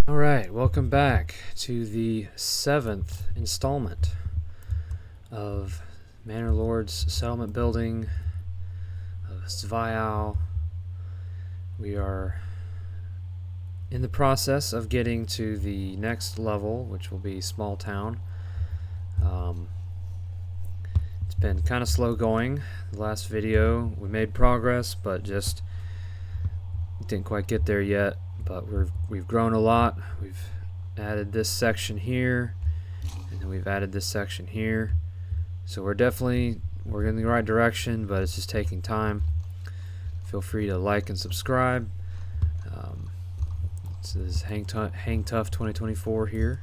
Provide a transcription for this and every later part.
Alright, welcome back to the 7th installment of Manor Lords settlement building of Svayal. We are in the process of getting to the next level, which will be small town. It's been kind of slow going. The last video we made progress, but just didn't quite get there yet. But we've grown a lot. We've added this section here, and then we've added this section here. So we're in the right direction, but it's just taking time. Feel free to like and subscribe. This is Hangtough2024 here.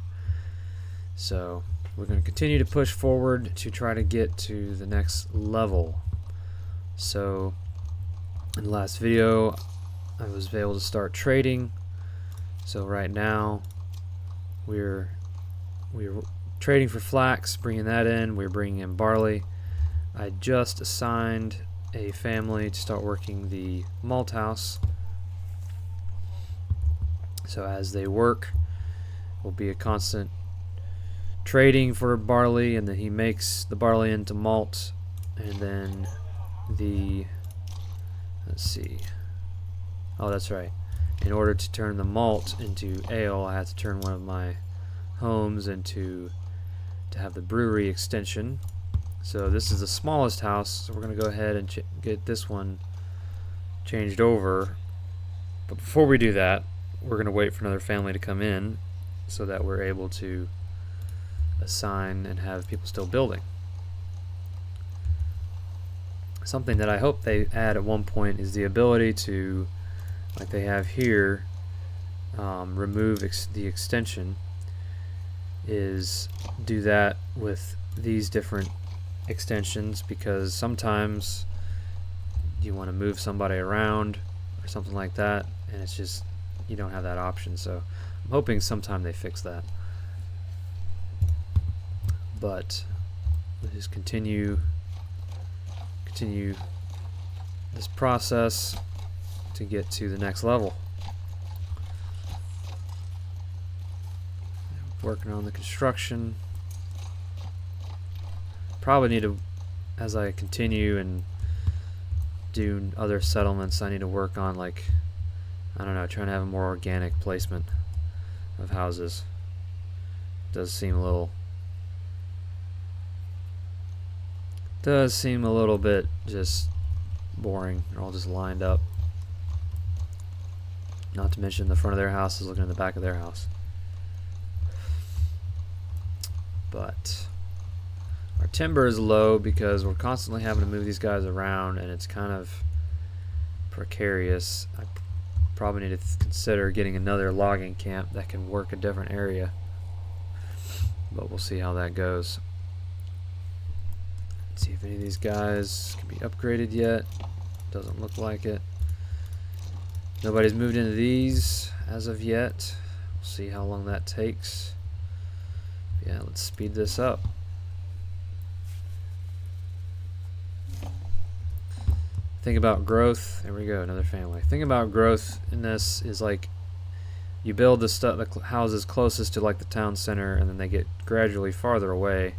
So we're going to continue to push forward to try to get to the next level. So in the last video, I was able to start trading. So right now we're trading for flax, bringing that in. We're bringing in barley. I just assigned a family to start working the malt house. So as they work, will be a constant trading for barley, and then he makes the barley into malt, and then let's see. Oh, that's right. In order to turn the malt into ale, I have to turn one of my homes to have the brewery extension. So this is the smallest house, so we're going to go ahead and get this one changed over. But before we do that, we're going to wait for another family to come in so that we're able to assign and have people still building. Something that I hope they add at one point is the ability to, like they have here, remove the extension. Is do that with these different extensions, because sometimes you want to move somebody around or something like that, and it's just you don't have that option. So I'm hoping sometime they fix that. But we'll just continue this process to get to the next level. Working on the construction. Probably need to, as I continue and do other settlements, I need to work on, like, I don't know, trying to have a more organic placement of houses. Does seem a little bit just boring. They're all just lined up. Not to mention the front of their house is looking at the back of their house. But our timber is low because we're constantly having to move these guys around, and it's kind of precarious. I probably need to consider getting another logging camp that can work a different area, but we'll see how that goes. Let's see if any of these guys can be upgraded yet. Doesn't look like it. Nobody's moved into these as of yet. We'll see how long that takes. Yeah, let's speed this up. Think about growth. There we go, another family. Think about growth in this is like you build the houses closest to like the town center, and then they get gradually farther away,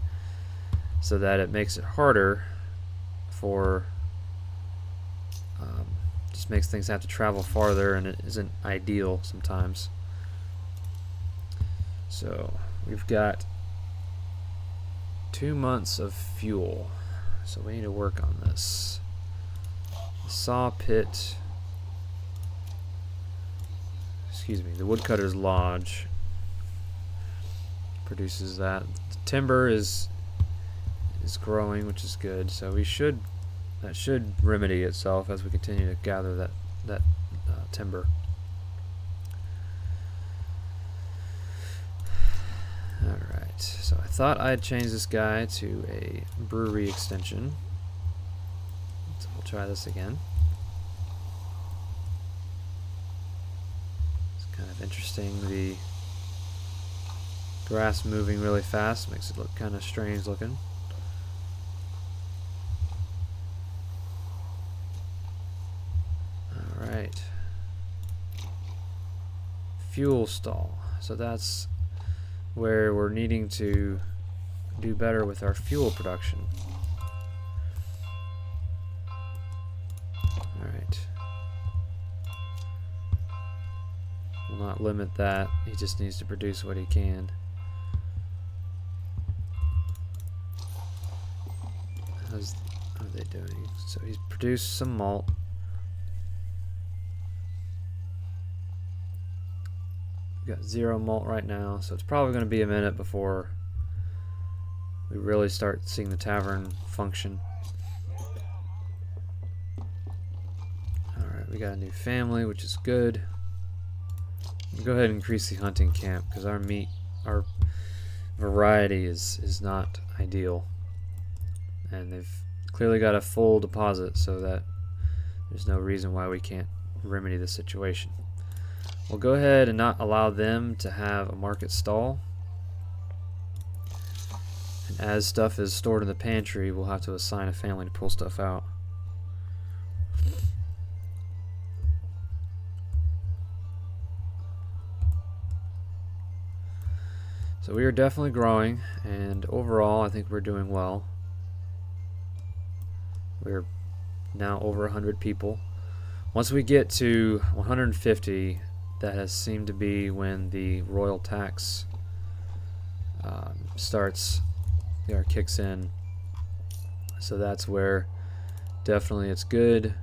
so that it makes it harder for just makes things have to travel farther, and it isn't ideal sometimes. So we've got 2 months of fuel, so we need to work on this. The saw pit, the woodcutter's lodge produces that. The timber is growing, which is good, so that should remedy itself as we continue to gather that timber. Alright, so I thought I'd change this guy to a brewery extension. So we'll try this again. It's kind of interesting, the grass moving really fast makes it look kind of strange looking. Alright. Fuel stall. So that's where we're needing to do better with our fuel production. Alright. We'll not limit that. He just needs to produce what he can. How are they doing? So he's produced some malt. We've got 0 malt right now, so it's probably going to be a minute before we really start seeing the tavern function. Alright, we got a new family, which is good. We'll go ahead and increase the hunting camp because our variety is not ideal. And they've clearly got a full deposit, so that there's no reason why we can't remedy the situation. We'll go ahead and not allow them to have a market stall. And as stuff is stored in the pantry, we'll have to assign a family to pull stuff out. So we are definitely growing, and overall I think we're doing well. We're now over 100 people. Once we get to 150, that has seemed to be when the royal tax kicks in. So that's where definitely it's good.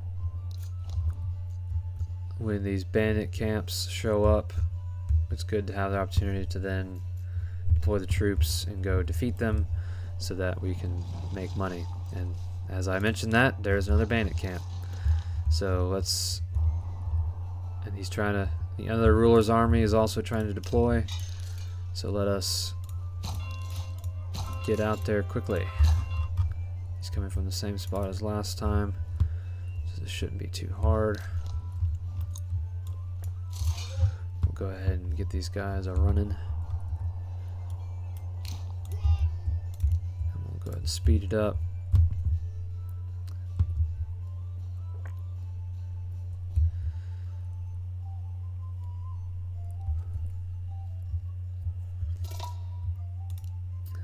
When these bandit camps show up, it's good to have the opportunity to then deploy the troops and go defeat them so that we can make money. And as I mentioned that, there's another bandit camp. So let's... And he's trying to... The other ruler's army is also trying to deploy. So let us get out there quickly. He's coming from the same spot as last time. So this shouldn't be too hard. We'll go ahead and get these guys running. And we'll go ahead and speed it up.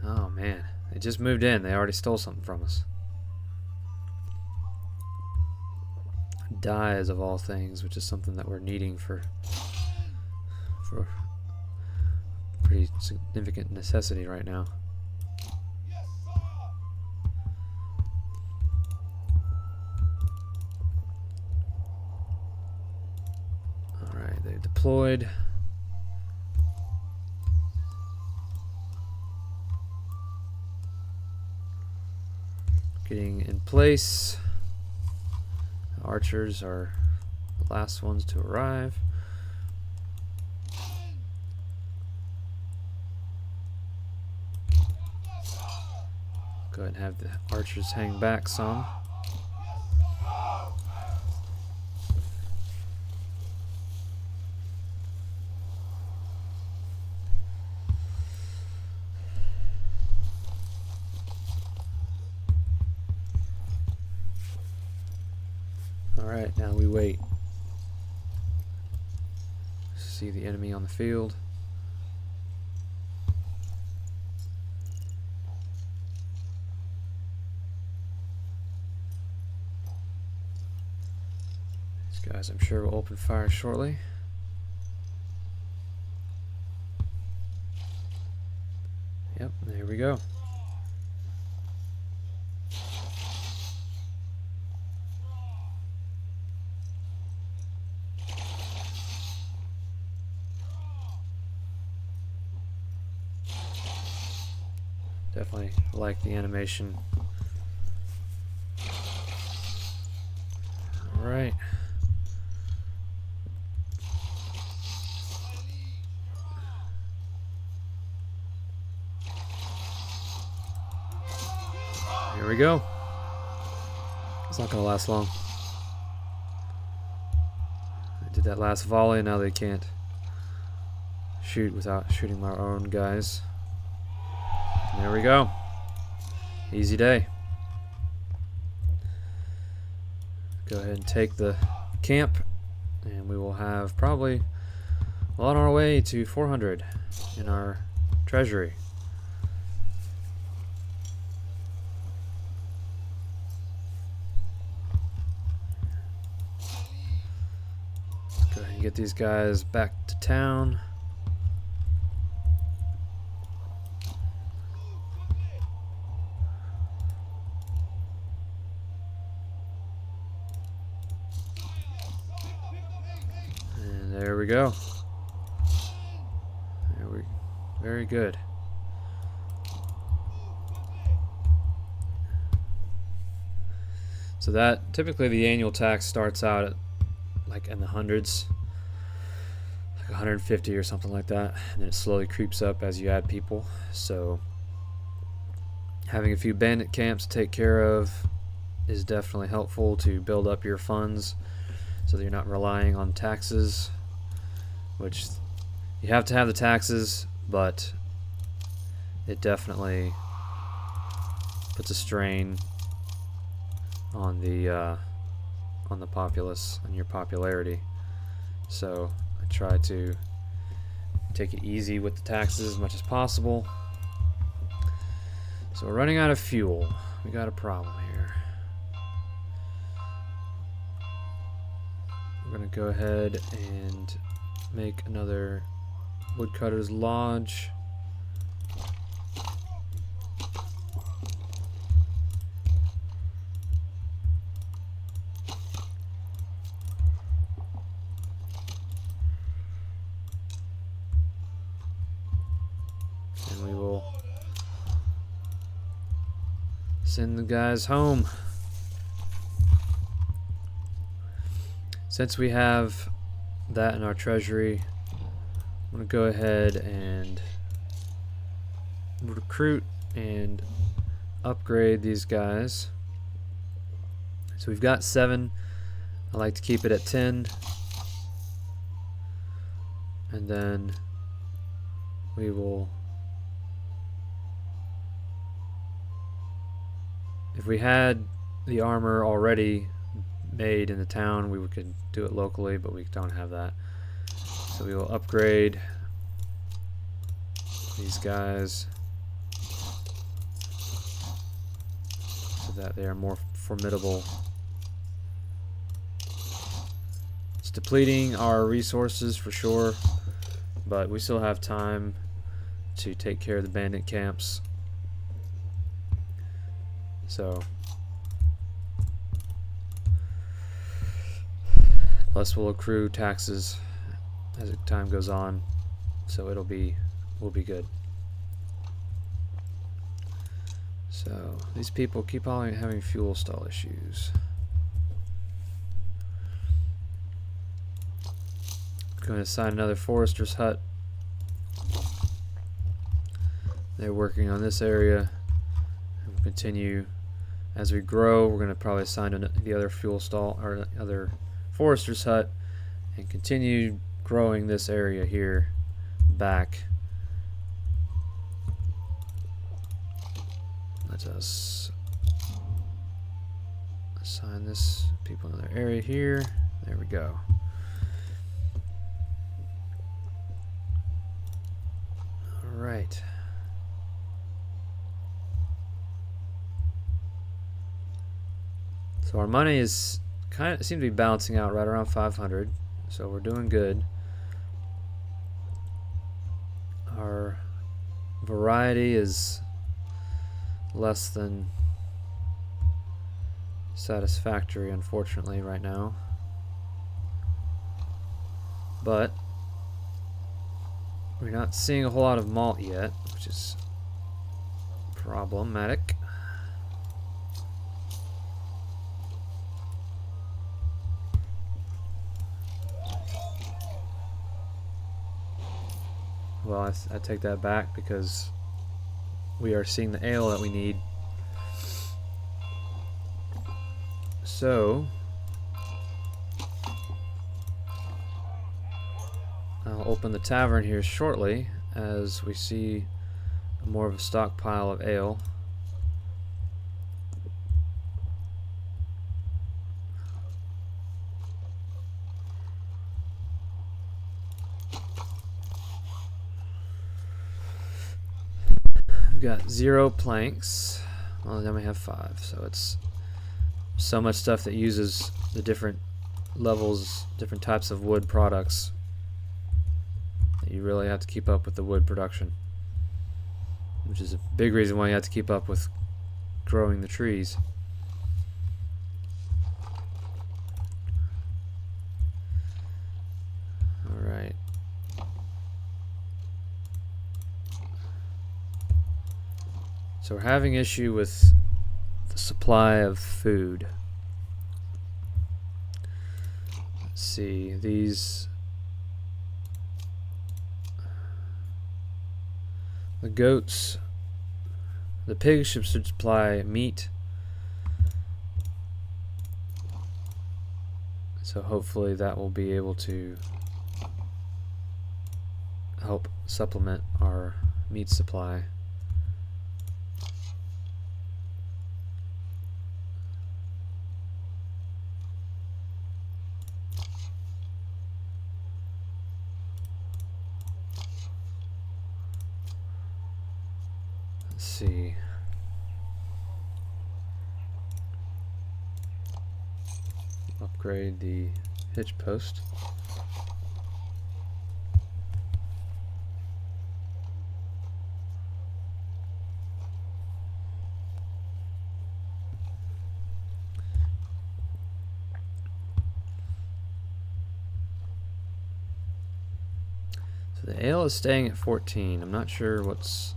Oh man, they just moved in. They already stole something from us. Dyes of all things, which is something that we're needing for pretty significant necessity right now. Alright, they've deployed. Getting in place. Archers are the last ones to arrive. Go ahead and have the archers hang back some. Alright, now we wait. See the enemy on the field. These guys, I'm sure, will open fire shortly. Yep, there we go. Definitely like the animation. Alright. Here we go. It's not going to last long. I did that last volley, now they can't shoot without shooting my own guys. There we go. Easy day. Go ahead and take the camp, and we will have probably Well, on our way to 400 in our treasury. Let's go ahead and get these guys back to town. And there we go. Very good. So that typically the annual tax starts out at like in the hundreds, like 150 or something like that, and then it slowly creeps up as you add people. So having a few bandit camps to take care of is definitely helpful to build up your funds so that you're not relying on taxes, which you have to have the taxes, but it definitely puts a strain on the populace and your popularity. So I try to take it easy with the taxes as much as possible. So we're running out of fuel. We got a problem here. We're gonna go ahead and make another woodcutter's lodge. And we will send the guys home. Since we have that in our treasury, I'm going to go ahead and recruit and upgrade these guys. So we've got 7. I like to keep it at 10. And then we will, if we had the armor already made in the town, we could do it locally, but we don't have that. So we will upgrade these guys so that they are more formidable. It's depleting our resources for sure, but we still have time to take care of the bandit camps. So plus we'll accrue taxes as time goes on, so we'll be good. So these people keep on having fuel stall issues. I'm going to assign another forester's hut. They're working on this area. And we'll continue as we grow. We're going to probably assign the other fuel stall or the other forester's hut and continue growing this area here back. Let us assign this people in their area here. There we go. All right. So our money is seems to be balancing out right around 500, so we're doing good. Our variety is less than satisfactory, unfortunately, right now. But we're not seeing a whole lot of malt yet, which is problematic. Well, I take that back because we are seeing the ale that we need. So I'll open the tavern here shortly as we see more of a stockpile of ale. We've got 0 planks. Well, then we have 5, so it's so much stuff that uses the different levels, different types of wood products, that you really have to keep up with the wood production, which is a big reason why you have to keep up with growing the trees. Alright. So we're having issue with the supply of food. Let's see, the goats, the pigs should supply meat. So hopefully that will be able to help supplement our meat supply. Let's see. Upgrade the hitch post. So the ale is staying at 14. I'm not sure what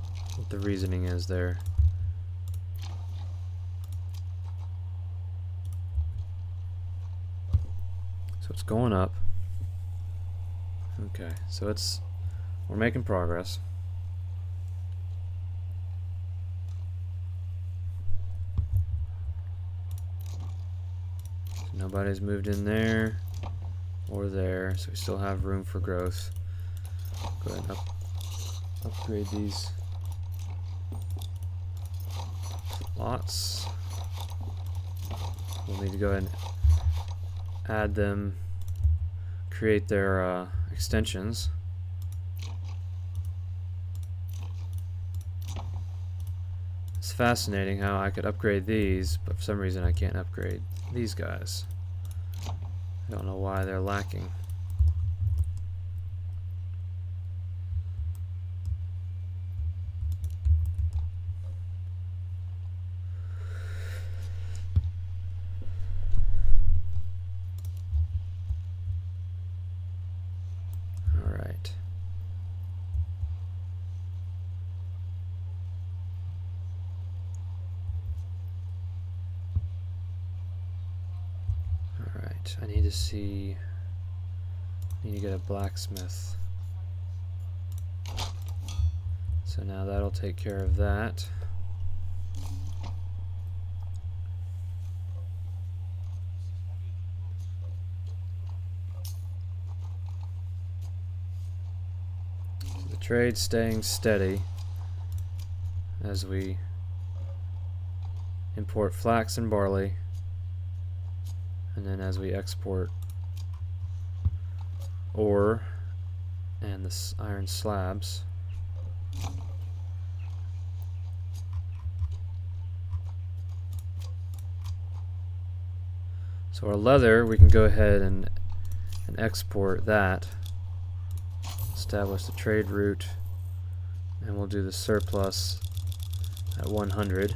the reasoning is there. So it's going up. Okay, so we're making progress. So nobody's moved in there or there, so we still have room for growth. Go ahead and upgrade these lots. We'll need to go ahead and add them, create their extensions. It's fascinating how I could upgrade these, but for some reason I can't upgrade these guys. I don't know why they're lacking. I need to get a blacksmith. So now that'll take care of that. So the trade's staying steady as we import flax and barley. And then as we export ore and the iron slabs. So our leather, we can go ahead and export that. Establish the trade route, and we'll do the surplus at 100.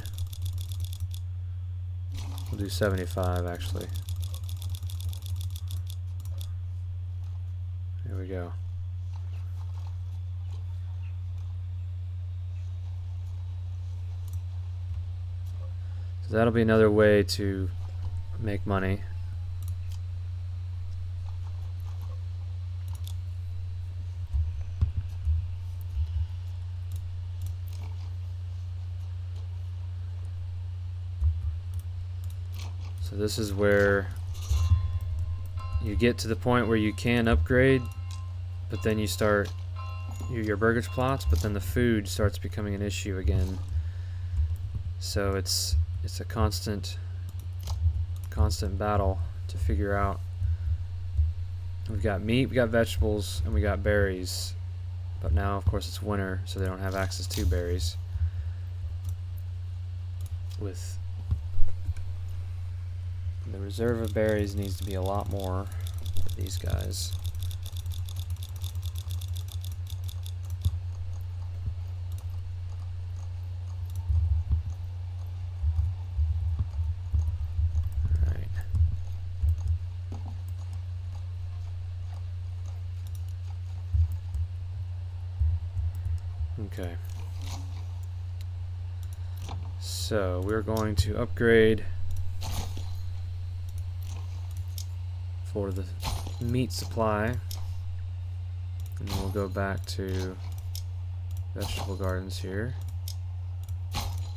We'll do 75 actually. There we go. So that'll be another way to make money. So this is where you get to the point where you can upgrade, but then you start your burgage plots, but then the food starts becoming an issue again. So it's a constant battle to figure out. We've got meat, we got vegetables, and we got berries. But now of course it's winter, so they don't have access to berries. with the reserve of berries needs to be a lot more for these guys. Alright. Okay. So we're going to upgrade for the meat supply, and then we'll go back to vegetable gardens here.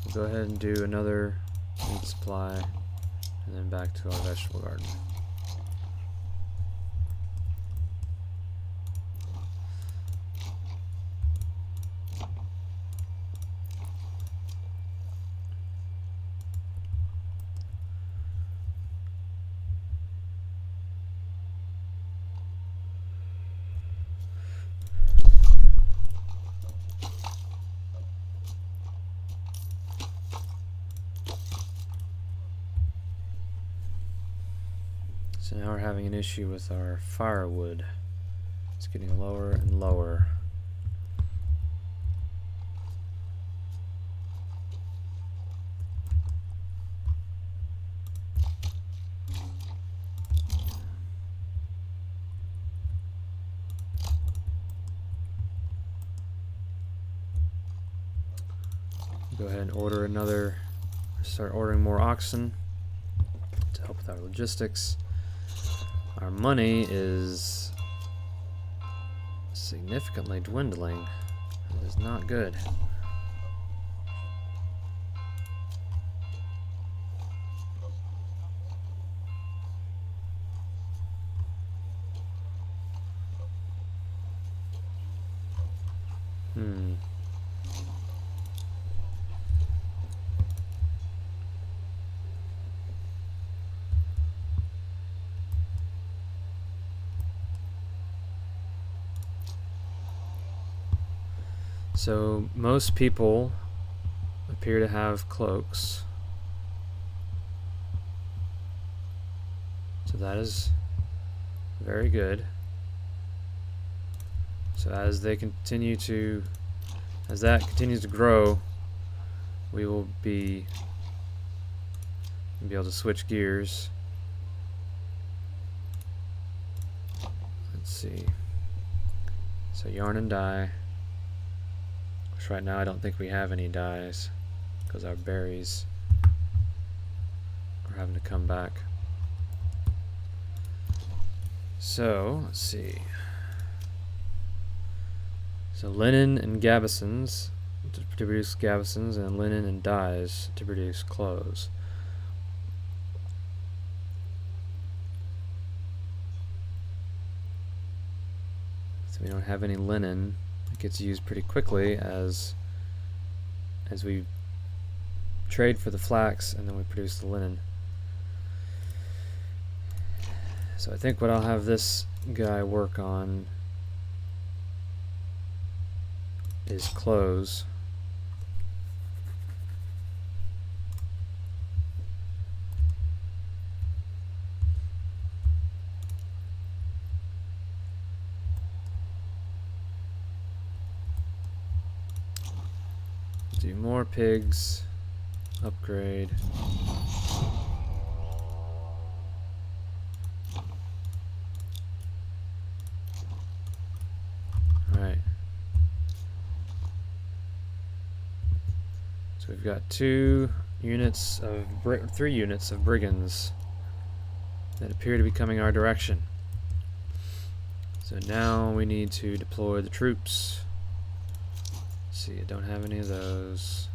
We'll go ahead and do another meat supply, and then back to our vegetable garden. So now we're having an issue with our firewood. It's getting lower and lower. Go ahead and order another, start ordering more oxen to help with our logistics. Our money is significantly dwindling. It is not good. So most people appear to have cloaks. So that is very good. So as they continue to, as that continues to grow, we will be able to switch gears. Let's see. So yarn and dye. Which right now I don't think we have any dyes because our berries are having to come back. So let's see. So linen and gabesons to produce gabesons, and linen and dyes to produce clothes. So we don't have any linen. It gets used pretty quickly as we trade for the flax and then we produce the linen. So I think what I'll have this guy work on is clothes. Do more pigs, upgrade. Alright. So we've got 3 units of brigands that appear to be coming our direction. So now we need to deploy the troops. See, I don't have any of those.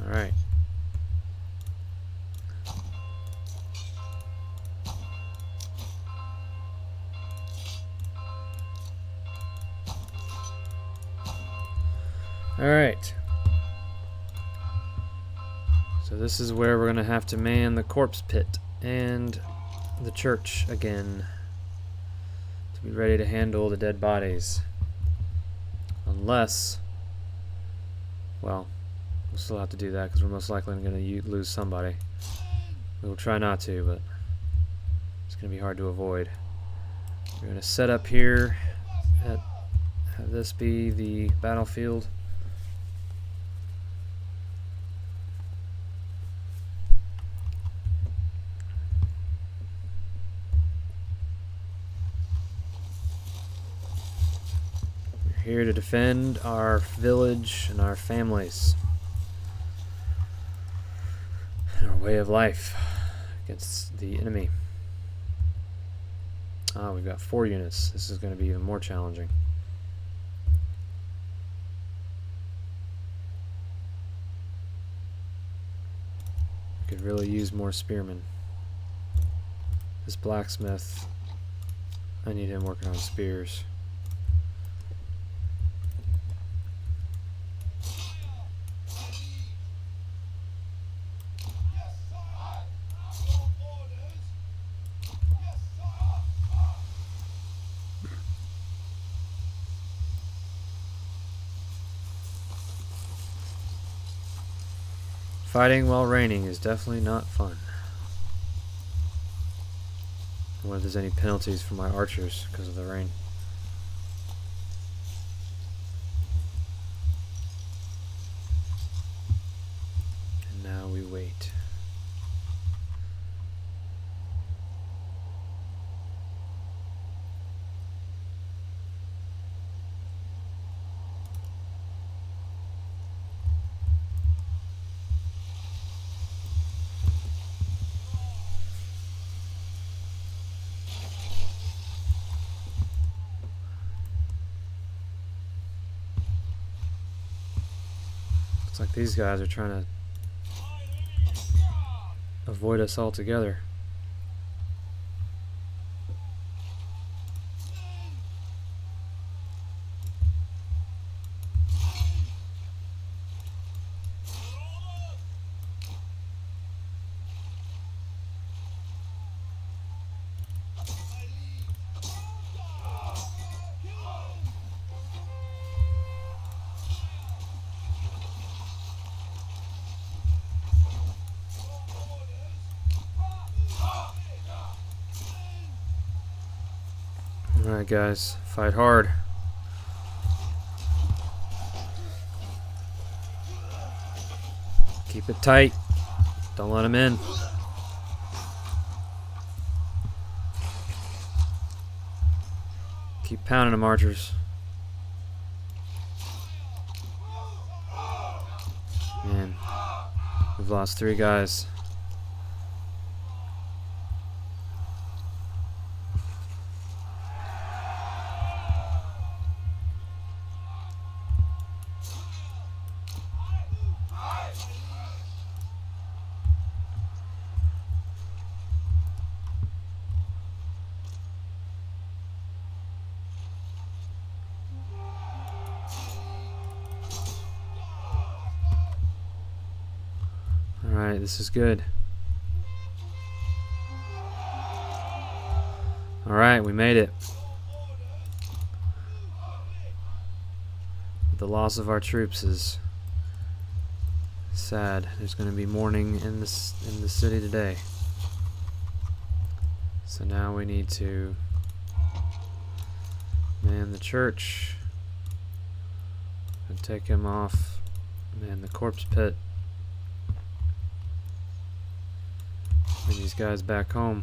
All right. All right. So this is where we're going to have to man the corpse pit and the church again to be ready to handle the dead bodies. Unless, well, we'll still have to do that because we're most likely going to lose somebody. We will try not to, but it's going to be hard to avoid. We're going to set up here, have this be the battlefield. Here to defend our village and our families and our way of life against the enemy. Ah, we've got 4 units. This is going to be even more challenging. We could really use more spearmen. This blacksmith, I need him working on spears. Fighting while raining is definitely not fun. I wonder if there's any penalties for my archers because of the rain. And now we wait. Looks like these guys are trying to avoid us altogether. Alright guys, fight hard. Keep it tight. Don't let them in. Keep pounding them, archers. Man, we've lost 3 guys. Alright, this is good. Alright, we made it. The loss of our troops is sad. There's going to be mourning in the city today. So now we need to man the church and take him off. Man the corpse pit. Bring these guys back home.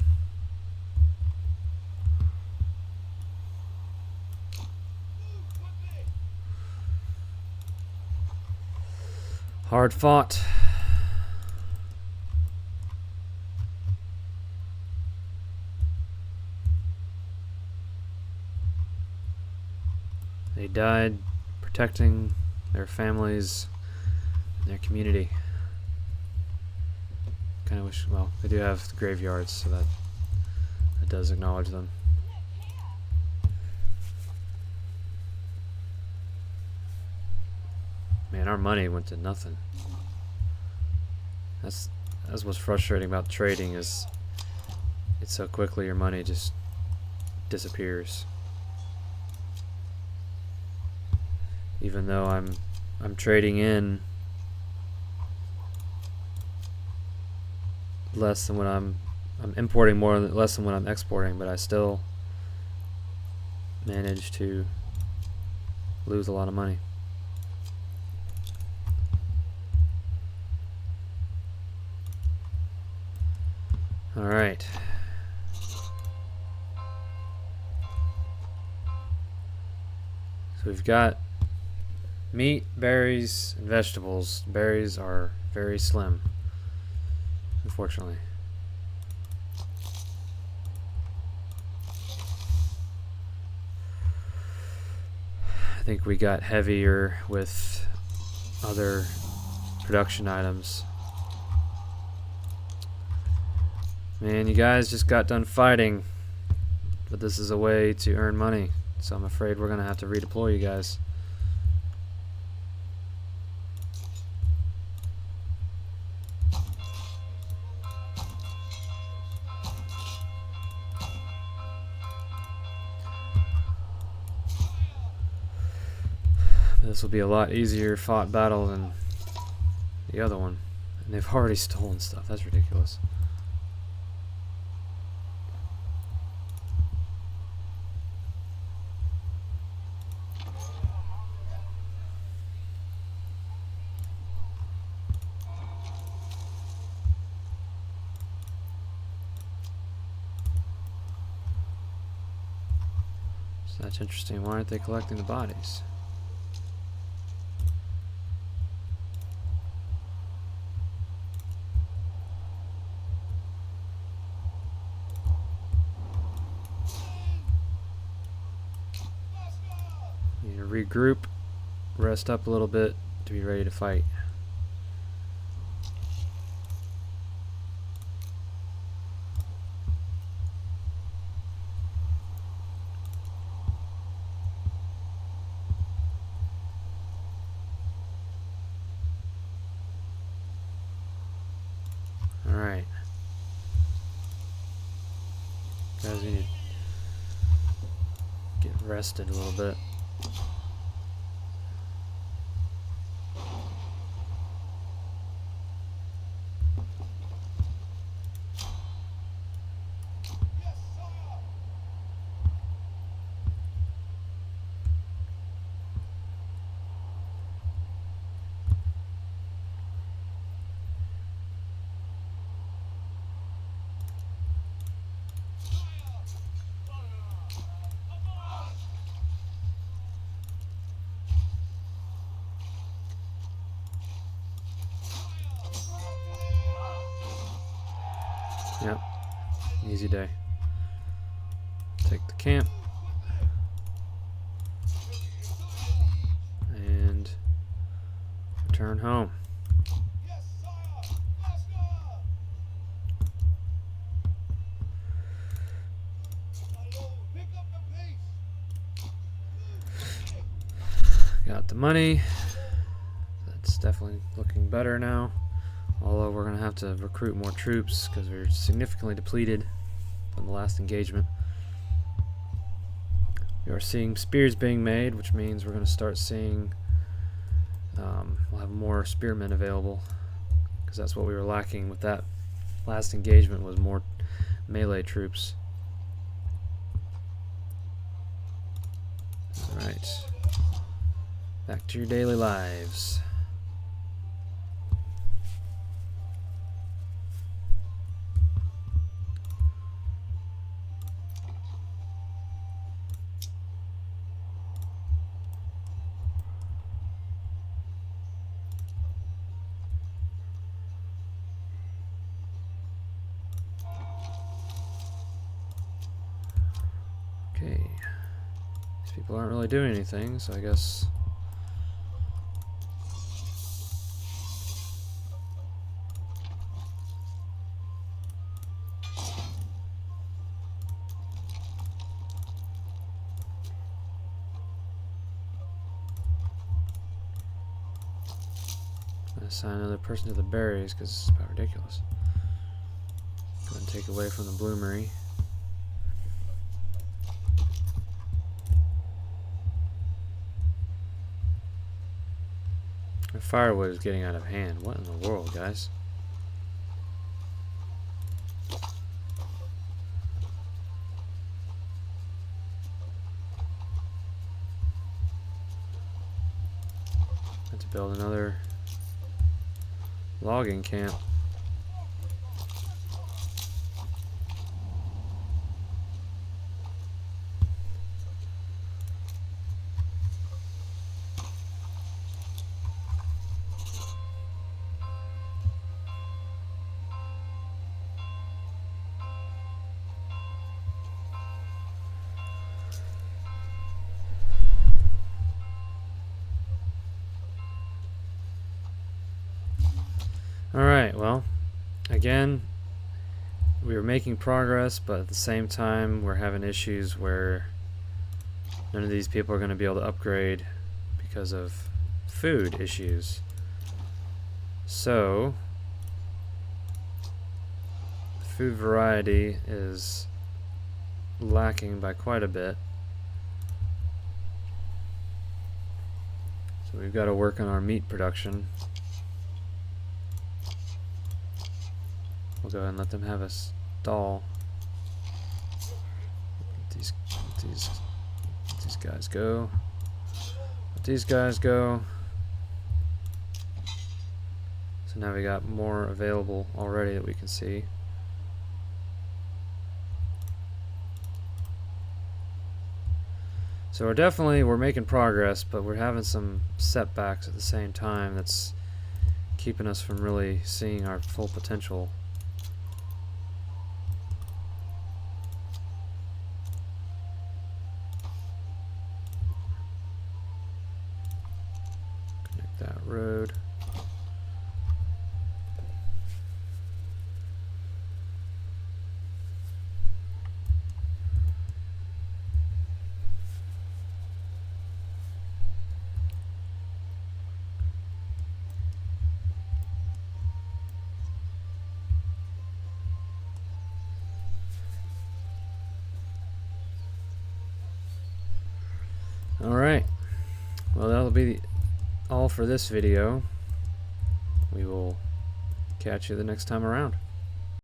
Hard fought. They died protecting their families and their community. Kind of wish, well, they do have graveyards, so that does acknowledge them. Man, our money went to nothing. That's what's frustrating about trading, is it's so quickly your money just disappears. even though I'm trading in less than what I'm importing less than what I'm exporting, but I still manage to lose a lot of money. All right. So we've got meat, berries, and vegetables. Berries are very slim, unfortunately. I think we got heavier with other production items. Man, you guys just got done fighting, but this is a way to earn money, so I'm afraid we're gonna have to redeploy you guys. This will be a lot easier fought battle than the other one. And they've already stolen stuff. That's ridiculous. So that's interesting. Why aren't they collecting the bodies? Need to regroup, rest up a little bit to be ready to fight. Alright. Guys, we need to get rested a little bit. Yep, easy day. Take the camp and return home. Got the money. That's definitely looking better now. Although we're going to have to recruit more troops because we're significantly depleted from the last engagement. We are seeing spears being made, which means we're going to start seeing we'll have more spearmen available, because that's what we were lacking with that last engagement, was more melee troops. Alright, back to your daily lives. Okay, these people aren't really doing anything, so I guess I'm gonna assign another person to the berries because it's about ridiculous. Go ahead and take away from the bloomery. firewood is getting out of hand. What in the world, guys? Have to build another logging camp. Alright, well, again, we were making progress, but at the same time, we're having issues where none of these people are going to be able to upgrade because of food issues. So, food variety is lacking by quite a bit. So we've got to work on our meat production. We'll go ahead and let them have a stall. Let these guys go. Let these guys go. So now we got more available already that we can see. So we're making progress, but we're having some setbacks at the same time that's keeping us from really seeing our full potential. Connect that road. Alright, well, that'll be all for this video. We will catch you the next time around.